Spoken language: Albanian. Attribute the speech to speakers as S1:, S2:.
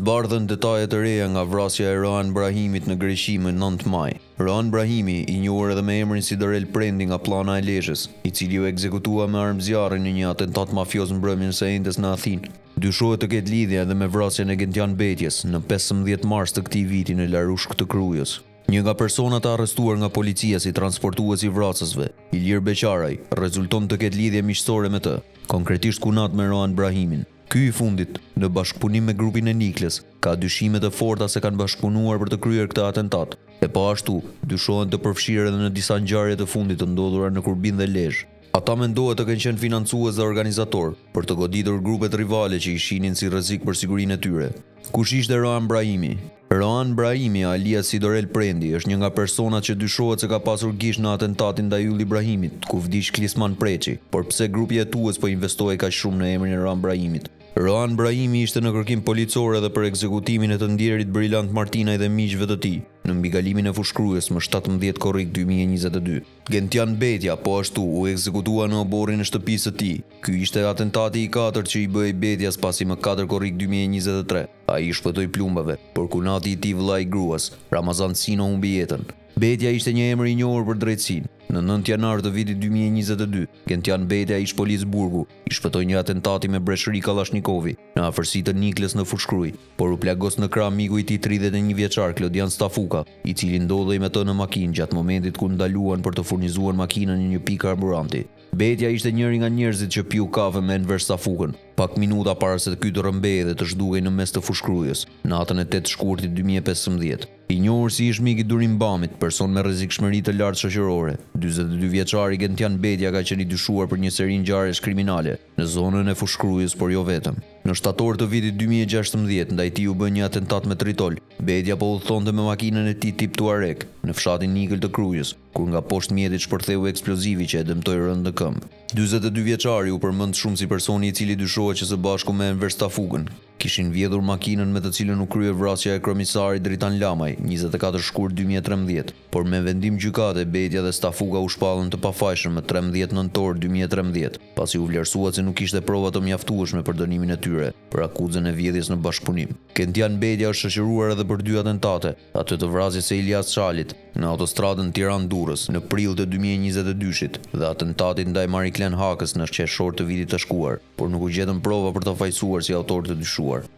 S1: bardhën detajet e reja nga vrasja e Rohan Brahimit në Greqi më 9 maj. Rohan Brahimi, i njohur edhe me emrin si Dorel Prendi nga Plana e Lezhës, i cili u ekzekutua me armë zjarri në një atentat mafioz në mbrëmjen së enjtes në Athinë, dyshohet të ketë lidhje edhe me vrasjen e Gentian Betjes në 15 mars të këtij viti në Larushk të Krujës. Një nga personat arrestuar nga policia si transportues i vrasësve, Ilir Beqaraj, rezulton të ketë lidhje miqësore me të, konkretisht kunat me Rohan Brahimin. Ky i fundit, në bashkëpunim me grupin e Nikles, ka dyshimet e forta se kanë bashkëpunuar për të kryer këtë atentat. E po ashtu, dyshohen të përfshirë edhe në disa ngjarje të fundit të ndodhura në Kurbin dhe Lezhë. Ata mendohet të kenë qenë financues dhe organizator për të goditur grupet rivale që i shihnin si rrezik për sigurinë e tyre. Kush ishte Rohan Brahimi? Rohan Brahimi, alias si Dorel Prendi, është një nga personat që dyshohet se ka pasur gishtë në atentatin ndaj Ylli Ibrahimit, ku vdiq Klisman Preçi, por pse grupi hetues po investoi kaq shumë në emrin e Rohan Brahimit? Rohan Brahimi ishte në kërkim policor edhe për ekzekutimin e të ndjerit Brillant Martinaj dhe miqve të tij në mbikalimin e Fushkrujës më 17 korrik 2022. Gentian Betja po ashtu u ekzekutua në oborrin e shtëpisë së tij. Ky ishte atentati i katërt që i bëi Betjas pasi më 4 korrik 2023. Ai shpëtoi plumbave, por kunati i tij vëllai i gruas, Ramazan Sino, humbi jetën. Betja ishte një emër i njohur për drejtësinë. Në 9 janar të vitit 2022, Gentian Betja, ish policë burgu, i shpëtoi një atentati me breshëri Kallashnikovi në afërsi të Nikles në Fushkruj, por u plagos në krah miku i tij 31 vjeçar Klodian Stafuka, i cili ndodhej me të në makinë gjatë momentit kur ndaluan për të furnizuar makinën në një pikë karburanti. Betja ishte njëri nga njerëzit që piu kafe me Enver Stafukën, pak minuta para se ky të rrëmbehej dhe të zhdukej në mes të Fushkrujës, natën e 8 shkurtit 2015. I njohur si ish mik i Durim Bamit, person me rrezikshmëri të lartë shoqërore, 42 vjeçari Gentian Betja ka qenë i dyshuar për një seri ngjarjesh kriminale në zonën e Fushkrujës, por jo vetëm. Në shtator të vitit 2016, ndaj tij u bë një atentat me tritol. Betja po udhëtonte me makinën e tij tip Tuareg në fshatin Nikël të Krujës, kur nga poshtë mjetit shpërtheu eksplozivi që e dëmtoi rënd në këmbë. 42 vjeçari u përmend shumë si personi i cili dyshohet që së bashku me Enver Stafukën kishin vjedhur makinën me të cilën u krye vrasja e kryeministarit Dritan Lamaj, 24 shkurt 2013, por me vendim gjykate Betja dhe Stafuka u shpallën të pafajshëm më 13 nëntor 2013, pasi u vlerësua se nuk kishte prova të mjaftueshme për dënimin e tyre për akuzën e vjedhjes në bashkëpunim. Gentian Betja është shoqëruar edhe për 2 atentate, atë të vrasjes së Ilias Çalit në autostradën Tiranë-Durrës në prill të 2022 dhe atentatit ndaj Mariklen Hakës në qershor të vitit të shkuar, por nuk u gjetën prova për të fajsuar si autor të dyshuar.